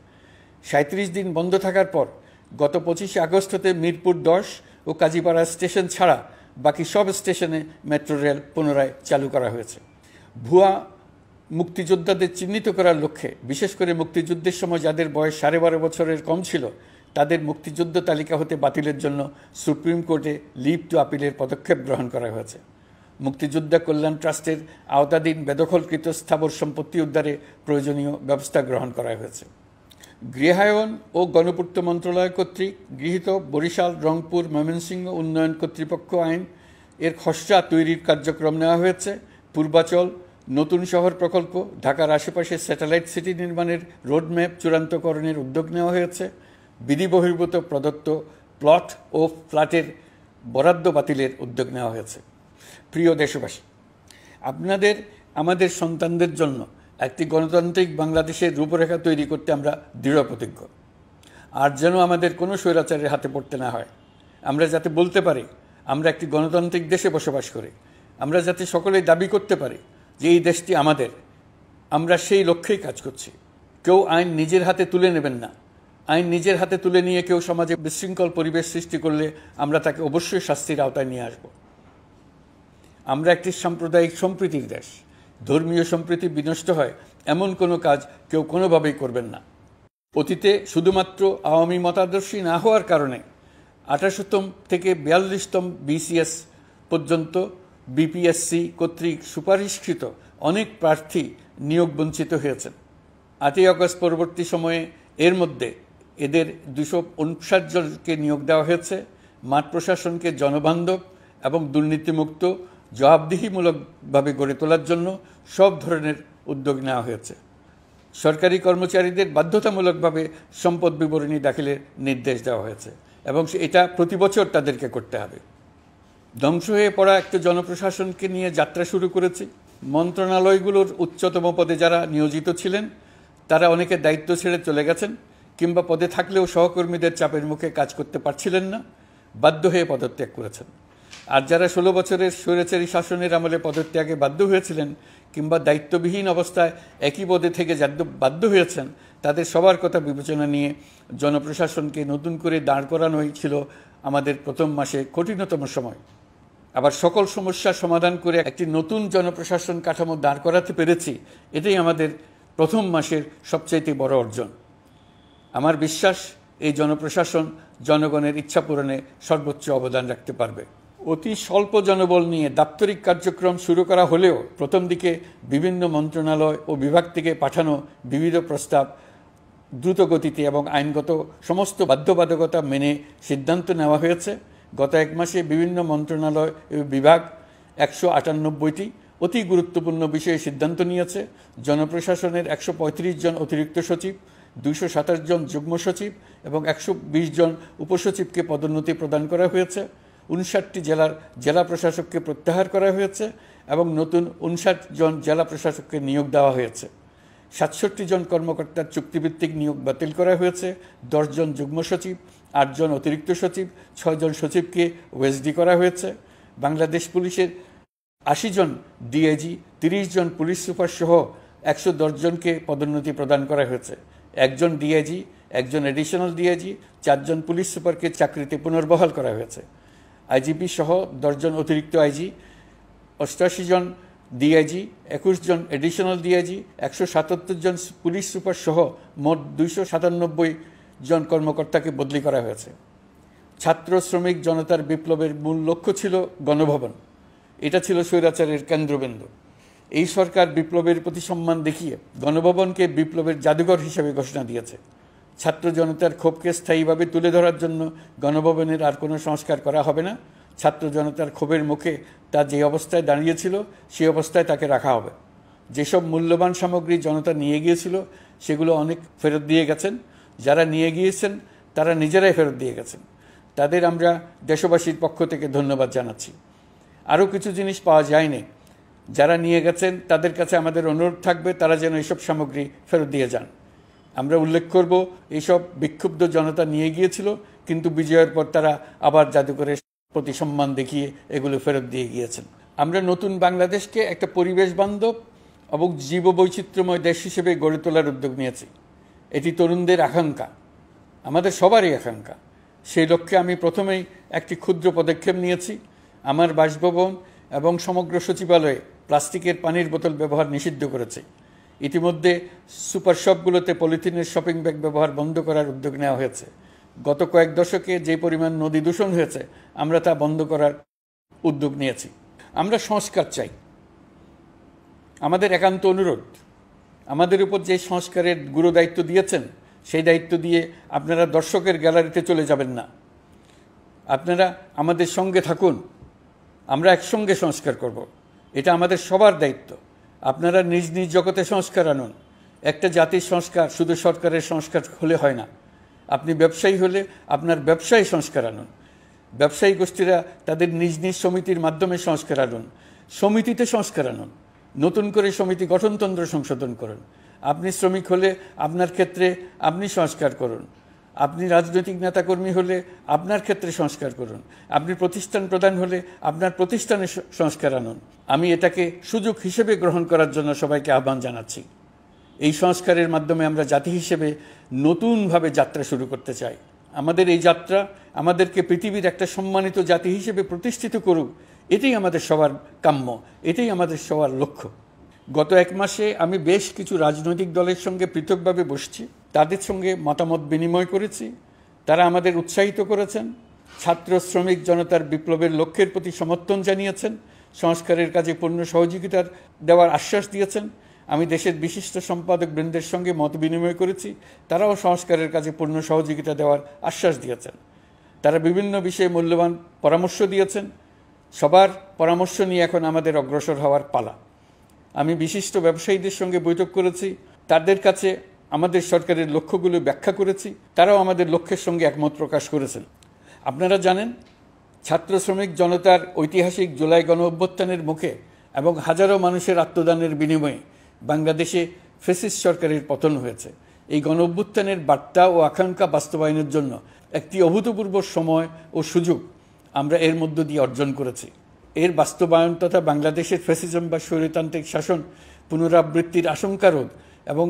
A: 37 দিন বন্ধ থাকার পর গত 25 আগস্ট হতে মিরপুর 10 ও কাজীপাড়া স্টেশন ছাড়া বাকি সব স্টেশনে মেট্রো রেল পুনরায় চালু করা হয়েছে। ভুয়া মুক্তিযোদ্ধাদের চিহ্নিত করার লক্ষ্যে বিশেষ করে মুক্তিযুদ্ধের সময় যাদের বয়স 12.5 বছরের কম ছিল তাদের মুক্তিযুদ্ধ তালিকা হতে বাতিলের জন্য সুপ্রিম কোর্টে লিভ টু আপিলের পদক্ষেপ গ্রহণ করা হয়েছে। মুক্তিযোদ্ধা কল্যাণ ট্রাস্টের আওতাধীন বেদখলকৃত স্থাবর সম্পত্তি উদ্ধারে প্রয়োজনীয় ব্যবস্থা গ্রহণ করা হয়েছে। গৃহায়ন ও গণপূর্ত মন্ত্রণালয় কর্তৃক গৃহীত বরিশাল, রংপুর, ময়মনসিংহ উন্নয়ন কর্তৃপক্ষ আইন এর খসড়া তৈরির কার্যক্রম নেওয়া হয়েছে। পূর্বাচল নতুন শহর প্রকল্প, ঢাকার আশেপাশে স্যাটেলাইট সিটি নির্মাণের রোডম্যাপ চূড়ান্তকরণের উদ্যোগ নেওয়া হয়েছে। বিধি বহির্ভূত প্রদত্ত প্লট ও ফ্ল্যাটের বরাদ্দ বাতিলের উদ্যোগ নেওয়া হয়েছে। প্রিয় দেশবাসী, আপনাদের আমাদের সন্তানদের জন্য একটি গণতান্ত্রিক বাংলাদেশের রূপরেখা তৈরি করতে আমরা দৃঢ় প্রতিজ্ঞ। আর যেন আমাদের কোনো স্বৈরাচারের হাতে পড়তে না হয়। আমরা যাতে বলতে পারি আমরা একটি গণতান্ত্রিক দেশে বসবাস করি, আমরা যাতে সকলেই দাবি করতে পারি যে এই দেশটি আমাদের, আমরা সেই লক্ষ্যেই কাজ করছি। কেউ আইন নিজের হাতে তুলে নেবেন না। আইন নিজের হাতে তুলে নিয়ে কেউ সমাজে বিশৃঙ্খল পরিবেশ সৃষ্টি করলে আমরা তাকে অবশ্যই শাস্তির আওতায় নিয়ে আসব। আমরা একটি সাম্প্রদায়িক সম্প্রীতির দেশ। ধর্মীয় সম্প্রীতি বিনষ্ট হয় এমন কোনো কাজ কেউ কোনোভাবেই করবেন না। অতীতে শুধুমাত্র আওয়ামী মতাদর্শী না হওয়ার কারণে 18তম থেকে 42তম BCS পর্যন্ত BPSC কর্তৃক সুপারিশকৃত অনেক প্রার্থী নিয়োগ বঞ্চিত হয়েছেন। 8ই আগস্ট পরবর্তী সময়ে এর মধ্যে এদের 259 জনকে নিয়োগ দেওয়া হয়েছে। মাঠ প্রশাসনকে জনবান্ধব এবং দুর্নীতিমুক্ত জবাবদিহিমূলকভাবে গড়ে তোলার জন্য সব ধরনের উদ্যোগ নেওয়া হয়েছে। সরকারি কর্মচারীদের বাধ্যতামূলকভাবে সম্পদ বিবরণী দাখিলের নির্দেশ দেওয়া হয়েছে এবং এটা প্রতি বছর তাদেরকে করতে হবে। ধ্বংস হয়ে পড়া একটা জনপ্রশাসনকে নিয়ে যাত্রা শুরু করেছি। মন্ত্রণালয়গুলোর উচ্চতম পদে যারা নিয়োজিত ছিলেন তারা অনেকে দায়িত্ব ছেড়ে চলে গেছেন, কিংবা পদে থাকলেও সহকর্মীদের চাপের মুখে কাজ করতে পারছিলেন না, বাধ্য হয়ে পদত্যাগ করেছেন। আর যারা 16 বছরের স্বৈরাচারী শাসনের আমলে পদত্যাগে বাধ্য হয়েছিলেন কিংবা দায়িত্ববিহীন অবস্থায় একই পদে থেকে বাধ্য হয়েছেন, তাদের সবার কথা বিবেচনা নিয়ে জনপ্রশাসনকে নতুন করে দাঁড় করানোই ছিল আমাদের প্রথম মাসে কঠিনতম সময়। আবার সকল সমস্যার সমাধান করে একটি নতুন জনপ্রশাসন কাঠামো দাঁড় করাতে পেরেছি, এটাই আমাদের প্রথম মাসের সবচাইতে বড় অর্জন। আমার বিশ্বাস এই জনপ্রশাসন জনগণের ইচ্ছা পূরণে সর্বোচ্চ অবদান রাখতে পারবে। অতি স্বল্প জনবল নিয়ে দাপ্তরিক কার্যক্রম শুরু করা হলেও প্রথম দিকে বিভিন্ন মন্ত্রণালয় ও বিভাগ থেকে পাঠানো বিবিধ প্রস্তাব দ্রুত গতিতে এবং আইনগত সমস্ত বাধ্যবাধকতা মেনে সিদ্ধান্ত নেওয়া হয়েছে। গত 1 মাসে বিভিন্ন মন্ত্রণালয় ও বিভাগ 198টি অতি গুরুত্বপূর্ণ বিষয়ে সিদ্ধান্ত নিয়েছে। জনপ্রশাসনের 135 জন অতিরিক্ত সচিব, 227 জন যুগ্ম সচিব এবং 120 জন উপসচিবকে পদোন্নতি প্রদান করা হয়েছে। 59টি জেলার জেলা প্রশাসককে প্রত্যাহার করা হয়েছে এবং নতুন 59 জন জেলা প্রশাসককে নিয়োগ দেওয়া হয়েছে। 67 জন কর্মকর্তার চুক্তিভিত্তিক নিয়োগ বাতিল করা হয়েছে। 10 জন যুগ্ম সচিব, 8 জন অতিরিক্ত সচিব, 6 জন সচিবকে ওএসডি করা হয়েছে। বাংলাদেশ পুলিশের 80 জন ডিআইজি, 30 জন পুলিশ সুপার সহ 110 জনকে পদোন্নতি প্রদান করা হয়েছে। 1 জন ডিআইজি, 1 জন এডিশনাল ডিআইজি, 4 জন পুলিশ সুপারকে চাকরিতে পুনর্বহাল করা হয়েছে। আইজিপি সহ 10 জন অতিরিক্ত আইজি, 88 জন ডিআইজি, 21 জন এডিশনাল ডিআইজি, 177 জন পুলিশ সুপার সহ মোট 297 জন কর্মকর্তাকে বদলি করা হয়েছে। ছাত্র শ্রমিক জনতার বিপ্লবের মূল লক্ষ্য ছিল গণভবন। এটা ছিল স্বৈরাচারের কেন্দ্রবিন্দু। এই সরকার বিপ্লবের প্রতি সম্মান দেখিয়ে গণভবনকে বিপ্লবের জাদুঘর হিসেবে ঘোষণা দিয়েছে। ছাত্র জনতার ক্ষোভকে স্থায়ীভাবে তুলে ধরার জন্য গণভবনের আর কোনো সংস্কার করা হবে না। ছাত্র জনতার ক্ষোভের মুখে তা যে অবস্থায় দাঁড়িয়েছিল সেই অবস্থায় তাকে রাখা হবে। যেসব মূল্যবান সামগ্রী জনতা নিয়ে গিয়েছিল সেগুলো অনেক ফেরত দিয়ে গেছেন। যারা নিয়ে গিয়েছেন তারা নিজেরাই ফেরত দিয়ে গেছেন। তাদের আমরা দেশবাসীর পক্ষ থেকে ধন্যবাদ জানাচ্ছি। আরও কিছু জিনিস পাওয়া যায়নি, যারা নিয়ে গেছেন তাদের কাছে আমাদের অনুরোধ থাকবে তারা যেন এইসব সামগ্রী ফেরত দিয়ে যান। আমরা উল্লেখ করব এইসব বিক্ষুব্ধ জনতা নিয়ে গিয়েছিল, কিন্তু বিজয়ের পর তারা আবার জাদুঘরে প্রতি সম্মান দেখিয়ে এগুলো ফেরত দিয়ে গিয়েছেন। আমরা নতুন বাংলাদেশকে একটা পরিবেশ বান্ধব এবং জীববৈচিত্র্যময় দেশ হিসেবে গড়ে তোলার উদ্যোগ নিয়েছি। এটি তরুণদের আকাঙ্ক্ষা, আমাদের সবারই আকাঙ্ক্ষা। সেই লক্ষ্যে আমি প্রথমেই একটি ক্ষুদ্র পদক্ষেপ নিয়েছি। আমার বাসভবন এবং সমগ্র সচিবালয়ে প্লাস্টিকের পানির বোতল ব্যবহার নিষিদ্ধ করেছে। ইতিমধ্যে সুপার শপগুলোতে পলিথিনের শপিং ব্যাগ ব্যবহার বন্ধ করার উদ্যোগ নেওয়া হয়েছে। গত কয়েক দশকে যে পরিমাণ নদী দূষণ হয়েছে, আমরা তা বন্ধ করার উদ্যোগ নিয়েছি। আমরা সংস্কার চাই। আমাদের একান্ত অনুরোধ, আমাদের উপর যে সংস্কারের গুরু দায়িত্ব দিয়েছেন, সেই দায়িত্ব দিয়ে আপনারা দর্শকের গ্যালারিতে চলে যাবেন না। আপনারা আমাদের সঙ্গে থাকুন, আমরা একসঙ্গে সংস্কার করব। এটা আমাদের সবার দায়িত্ব। আপনারা নিজ নিজ জগতে সংস্কার আনুন। একটা জাতির সংস্কার শুধু সরকারের সংস্কার হলে হয় না। আপনি ব্যবসায়ী হলে আপনার ব্যবসায়ী সংস্কার আনুন। ব্যবসায়ী গোষ্ঠীরা তাদের নিজ নিজ সমিতির মাধ্যমে সংস্কার আনুন। সমিতিতে সংস্কার আনুন। নতুন করে সমিতি গঠনতন্ত্র সংশোধন করুন। আপনি শ্রমিক হলে আপনার ক্ষেত্রে আপনি সংস্কার করুন। আপনি রাজনৈতিক নেতাকর্মী হলে আপনার ক্ষেত্রে সংস্কার করুন। আপনি প্রতিষ্ঠান প্রধান হলে আপনার প্রতিষ্ঠানে সংস্কার আনুন। আমি এটাকে সুযোগ হিসেবে গ্রহণ করার জন্য সবাইকে আহ্বান জানাচ্ছি। এই সংস্কারের মাধ্যমে আমরা জাতি হিসেবে নতুনভাবে যাত্রা শুরু করতে চাই। আমাদের এই যাত্রা আমাদেরকে পৃথিবীর একটা সম্মানিত জাতি হিসেবে প্রতিষ্ঠিত করুক, এটাই আমাদের সবার কাম্য, এটাই আমাদের সবার লক্ষ্য। গত এক মাসে আমি বেশ কিছু রাজনৈতিক দলের সঙ্গে পৃথকভাবে বসছি, তাদের সঙ্গে মতামত বিনিময় করেছি। তারা আমাদের উৎসাহিত করেছেন, ছাত্র শ্রমিক জনতার বিপ্লবের লক্ষ্যের প্রতি সমর্থন জানিয়েছেন, সংস্কারের কাজে পূর্ণ সহযোগিতার দেওয়ার আশ্বাস দিয়েছেন। আমি দেশের বিশিষ্ট সম্পাদক বৃন্দের সঙ্গে মত বিনিময় করেছি, তারাও সংস্কারের কাজে পূর্ণ সহযোগিতা দেওয়ার আশ্বাস দিয়েছেন। তারা বিভিন্ন বিষয়ে মূল্যবান পরামর্শ দিয়েছেন। সবার পরামর্শ নিয়ে এখন আমাদের অগ্রসর হওয়ার পালা। আমি বিশিষ্ট ব্যবসায়ীদের সঙ্গে বৈঠক করেছি, তাদের কাছে আমাদের সরকারের লক্ষ্যগুলো ব্যাখ্যা করেছি, তারাও আমাদের লক্ষ্যের সঙ্গে একমত প্রকাশ করেছেন। আপনারা জানেন, ছাত্র শ্রমিক জনতার ঐতিহাসিক জুলাই গণ অভ্যুত্থানের মুখে এবং হাজারো মানুষের আত্মদানের বিনিময়ে বাংলাদেশে ফ্যাসিস্ট সরকারের পতন হয়েছে। এই গণ অভ্যুত্থানের বার্তা ও আকাঙ্ক্ষা বাস্তবায়নের জন্য একটি অভূতপূর্ব সময় ও সুযোগ আমরা এর মধ্য দিয়ে অর্জন করেছি। এর বাস্তবায়ন তথা বাংলাদেশের ফ্যাসিজম বা স্বৈরতান্ত্রিক শাসন পুনরাবৃত্তির আশঙ্কা রোধ এবং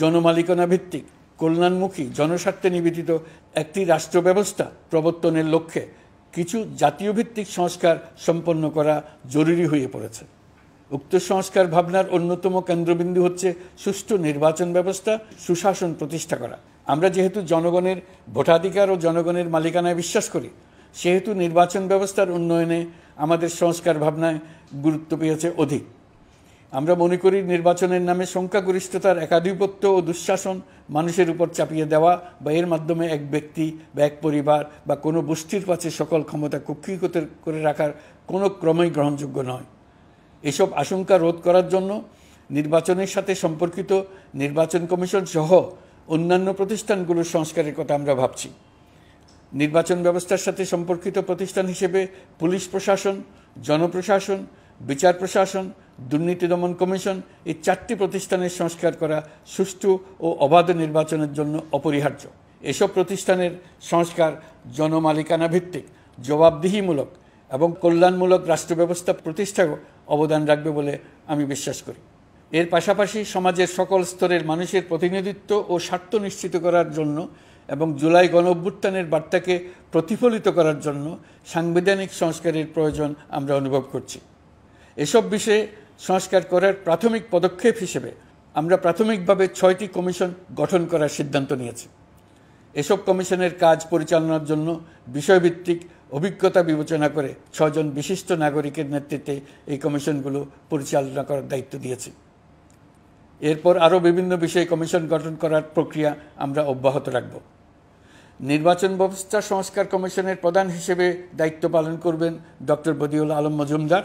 A: জনমালিকানা ভিত্তিক কল্যাণমুখী জনস্বার্থে নিবেদিত একটি রাষ্ট্র ব্যবস্থা প্রবর্তনের লক্ষ্যে কিছু জাতীয় ভিত্তিক সংস্কার সম্পন্ন করা জরুরি হয়ে পড়েছে। উক্ত সংস্কার ভাবনার অন্যতম কেন্দ্রবিন্দু হচ্ছে সুষ্ঠু নির্বাচন ব্যবস্থা, সুশাসন প্রতিষ্ঠা করা। আমরা যেহেতু জনগণের ভোটাধিকার ও জনগণের মালিকানায় বিশ্বাস করি, সেহেতু নির্বাচন ব্যবস্থার উন্নয়নে আমাদের সংস্কার ভাবনায় গুরুত্ব পেয়েছে অধিক। আমরা মনে করি নির্বাচনের নামে সংখ্যাগরিষ্ঠতার একাধিপত্য ও দুঃশাসন মানুষের উপর চাপিয়ে দেওয়া বা এর মাধ্যমে এক ব্যক্তি বা এক পরিবার বা কোনো গোষ্ঠীর কাছে সকল ক্ষমতা কুক্ষিগত করে রাখার কোনো ক্রমেই গ্রহণযোগ্য নয়। এসব আশঙ্কা রোধ করার জন্য নির্বাচনের সাথে সম্পর্কিত নির্বাচন কমিশন সহ অন্যান্য প্রতিষ্ঠানগুলোর সংস্কারের কথা আমরা ভাবছি। নির্বাচন ব্যবস্থার সাথে সম্পর্কিত প্রতিষ্ঠান হিসেবে পুলিশ প্রশাসন, জনপ্রশাসন, বিচার প্রশাসন, দুর্নীতি দমন কমিশন এই 4টি প্রতিষ্ঠানের সংস্কার করা সুষ্ঠু ও অবাধ নির্বাচনের জন্য অপরিহার্য। এসব প্রতিষ্ঠানের সংস্কার জনমালিকানা ভিত্তিক, জবাবদিহিমূলক এবং কল্যাণমূলক রাষ্ট্র ব্যবস্থা প্রতিষ্ঠায় অবদান রাখবে বলে আমি বিশ্বাস করি। এর পাশাপাশি সমাজের সকল স্তরের মানুষের প্রতিনিধিত্ব ও স্বার্থ নিশ্চিত করার জন্য এবং জুলাই গণ অভ্যুত্থানের বার্তাকে প্রতিফলিত করার জন্য সাংবিধানিক সংস্কারের প্রয়োজন আমরা অনুভব করছি। এসব বিষয়ে সংস্কার করার প্রাথমিক পদক্ষেপ হিসেবে আমরা প্রাথমিকভাবে 6টি কমিশন গঠন করার সিদ্ধান্ত নিয়েছি। এসব কমিশনের কাজ পরিচালনার জন্য বিষয়ভিত্তিক অভিজ্ঞতা বিবেচনা করে 6 জন বিশিষ্ট নাগরিকের নেতৃত্বে এই কমিশনগুলো পরিচালনা করার দায়িত্ব দিয়েছি। এরপর আরও বিভিন্ন বিষয়ে কমিশন গঠন করার প্রক্রিয়া আমরা অব্যাহত রাখব। নির্বাচন ব্যবস্থা সংস্কার কমিশনের প্রধান হিসেবে দায়িত্ব পালন করবেন ডক্টর বদিউল আলম মজুমদার।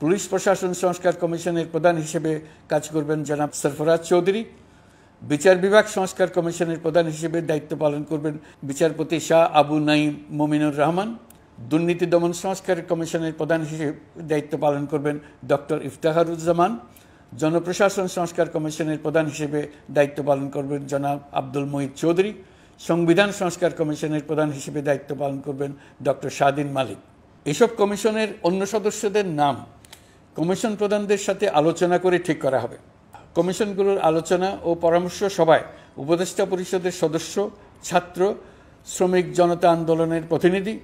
A: পুলিশ প্রশাসন সংস্কার কমিশনের প্রধান হিসেবে কাজ করবেন জনাব সরফরাজ চৌধুরী। বিচার বিভাগ সংস্কার কমিশনের প্রধান হিসেবে দায়িত্ব পালন করবেন বিচারপতি শাহ আবু নাঈম মমিনুর রহমান। দুর্নীতি দমন সংস্কার কমিশনের প্রধান হিসেবে দায়িত্ব পালন করবেন ডক্টর ইফতেখারুজ্জামান। জনপ্রশাসন সংস্কার কমিশনের প্রধান হিসেবে দায়িত্ব পালন করবেন জনাব আব্দুল মুহিত চৌধুরী। সংবিধান সংস্কার কমিশনের প্রধান হিসেবে দায়িত্ব পালন করবেন ডক্টর শাহদিন মালিক। এসব কমিশনের অন্য সদস্যদের নাম কমিশন প্রধানদের সাথে আলোচনা করে ঠিক করা হবে। কমিশনগুলোর আলোচনা ও পরামর্শ সভায় উপদেষ্টা পরিষদের সদস্য, ছাত্র, শ্রমিক জনতা আন্দোলনের প্রতিনিধি,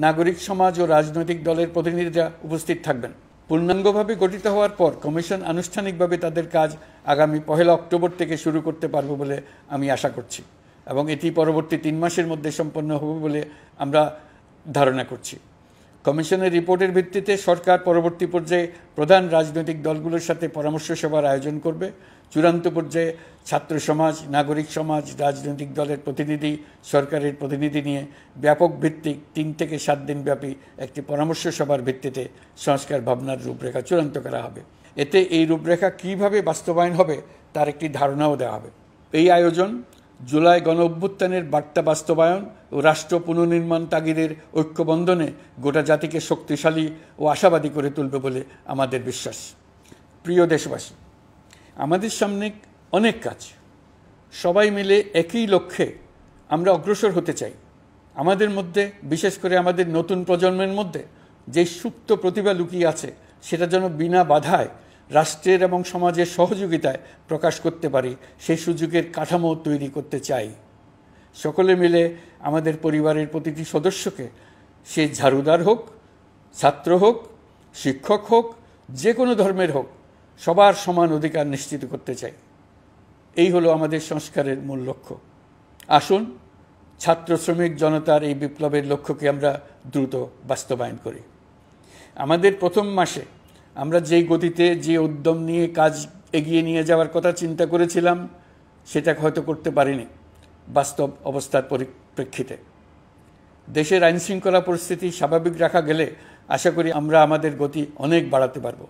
A: নাগরিক সমাজ ও রাজনৈতিক দলের প্রতিনিধিরা উপস্থিত থাকবেন। পূর্ণাঙ্গভাবে গঠিত হওয়ার পর কমিশন আনুষ্ঠানিকভাবে তাদের কাজ আগামী 1 অক্টোবর থেকে শুরু করতে পারবে বলে আমি আশা করছি এবং এটি পরবর্তী 3 মাসের মধ্যে সম্পন্ন হবে বলে আমরা ধারণা করছি। কমিশনের রিপোর্টের ভিত্তিতে সরকার পরবর্তী পর্যায়ে প্রধান রাজনৈতিক দলগুলোর সাথে পরামর্শ সভার আয়োজন করবে। চূড়ান্ত পর্যায়ে ছাত্র সমাজ, নাগরিক সমাজ, রাজনৈতিক দলের প্রতিনিধি, সরকারের প্রতিনিধি নিয়ে ব্যাপক ভিত্তিক 3 থেকে 7 দিন ব্যাপী একটি পরামর্শ সভার ভিত্তিতে সংস্কার ভাবনার রূপরেখা চূড়ান্ত করা হবে। এতে এই রূপরেখা কীভাবে বাস্তবায়ন হবে তার একটি ধারণাও দেওয়া হবে। এই আয়োজন জুলাই গণঅভ্যুত্থানের বার্তা বাস্তবায়ন ও রাষ্ট্র পুনর্নির্মাণ তাগিদের ঐক্যবন্ধনে গোটা জাতিকে শক্তিশালী ও আশাবাদী করে তুলবে বলে আমাদের বিশ্বাস। প্রিয় দেশবাসী, আমাদের সামনে অনেক কাজ। সবাই মিলে একই লক্ষ্যে আমরা অগ্রসর হতে চাই। আমাদের মধ্যে, বিশেষ করে আমাদের নতুন প্রজন্মের মধ্যে যে সুপ্ত প্রতিভা লুকিয়ে আছে সেটা যেন বিনা বাধায় রাষ্ট্রের এবং সমাজের সহযোগিতায় প্রকাশ করতে পারি, সেই সুযোগের কাঠামো তৈরি করতে চাই। সকলে মিলে আমাদের পরিবারের প্রতিটি সদস্যকে, সে ঝাড়ুদার হোক, ছাত্র হোক, শিক্ষক হোক, যে কোনো ধর্মের হোক, সবার সমান অধিকার নিশ্চিত করতে চাই। এই হলো আমাদের সংস্কারের মূল লক্ষ্য। আসুন ছাত্র শ্রমিক জনতার এই বিপ্লবের লক্ষ্যকে আমরা দ্রুত বাস্তবায়ন করি। আমাদের প্রথম মাসে আমরা যেই গতিতে, যে উদ্যম নিয়ে কাজ এগিয়ে নিয়ে যাওয়ার কথা চিন্তা করেছিলাম সেটা হয়তো করতে পারিনি বাস্তব অবস্থার পরিপ্রেক্ষিতে। দেশের আইনশৃঙ্খলা পরিস্থিতি স্বাভাবিক রাখা গেলে আশা করি আমরা আমাদের গতি অনেক বাড়াতে পারব।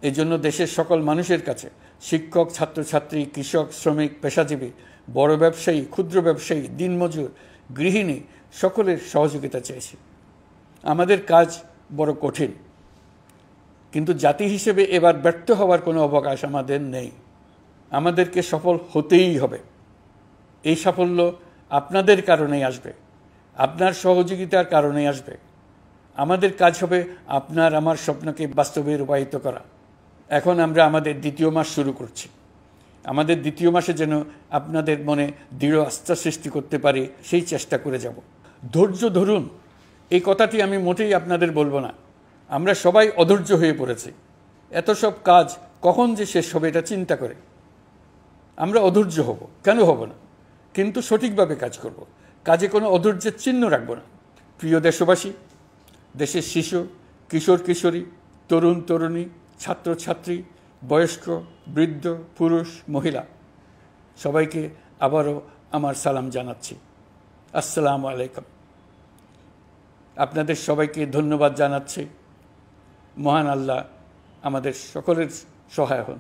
A: এজন্য দেশের সকল মানুষের কাছে, শিক্ষক, ছাত্রছাত্রী, কৃষক, শ্রমিক, পেশাজীবী, বড় ব্যবসায়ী, ক্ষুদ্র ব্যবসায়ী, দিনমজুর, গৃহিণী, সকলের সহযোগিতা চেয়েছি। আমাদের কাজ বড় কঠিন, কিন্তু জাতি হিসেবে এবার ব্যর্থ হওয়ার কোনো অবকাশ আমাদের নেই। আমাদেরকে সফল হতেই হবে। এই সাফল্য আপনাদের কারণেই আসবে, আপনার সহযোগিতার কারণেই আসবে। আমাদের কাজ হবে আপনার আমার স্বপ্নকে বাস্তবে রূপায়িত করা। এখন আমরা আমাদের 2য় মাস শুরু করছি। আমাদের 2য় মাসে যেন আপনাদের মনে দৃঢ় আস্থা সৃষ্টি করতে পারি, সেই চেষ্টা করে যাব। ধৈর্য ধরুন, এই কথাটি আমি মোটেই আপনাদের বলবো না। আমরা সবাই অধৈর্য হয়ে পড়েছি। এত সব কাজ কখন যে শেষ হবে এটা চিন্তা করে আমরা অধৈর্য হব, কেন হব না? কিন্তু সঠিকভাবে কাজ করব, কাজে কোনো অধৈর্যের চিহ্ন রাখব না। প্রিয় দেশবাসী, দেশের শিশু, কিশোর কিশোরী, তরুণ তরুণী, ছাত্রছাত্রী, বয়স্ক, বৃদ্ধ, পুরুষ, মহিলা, সবাইকে আবারও আমার সালাম জানাচ্ছি। আসসালামু আলাইকুম। আপনাদের সবাইকে ধন্যবাদ জানাচ্ছি। মহান আল্লাহ আমাদের সকলের সহায় হন।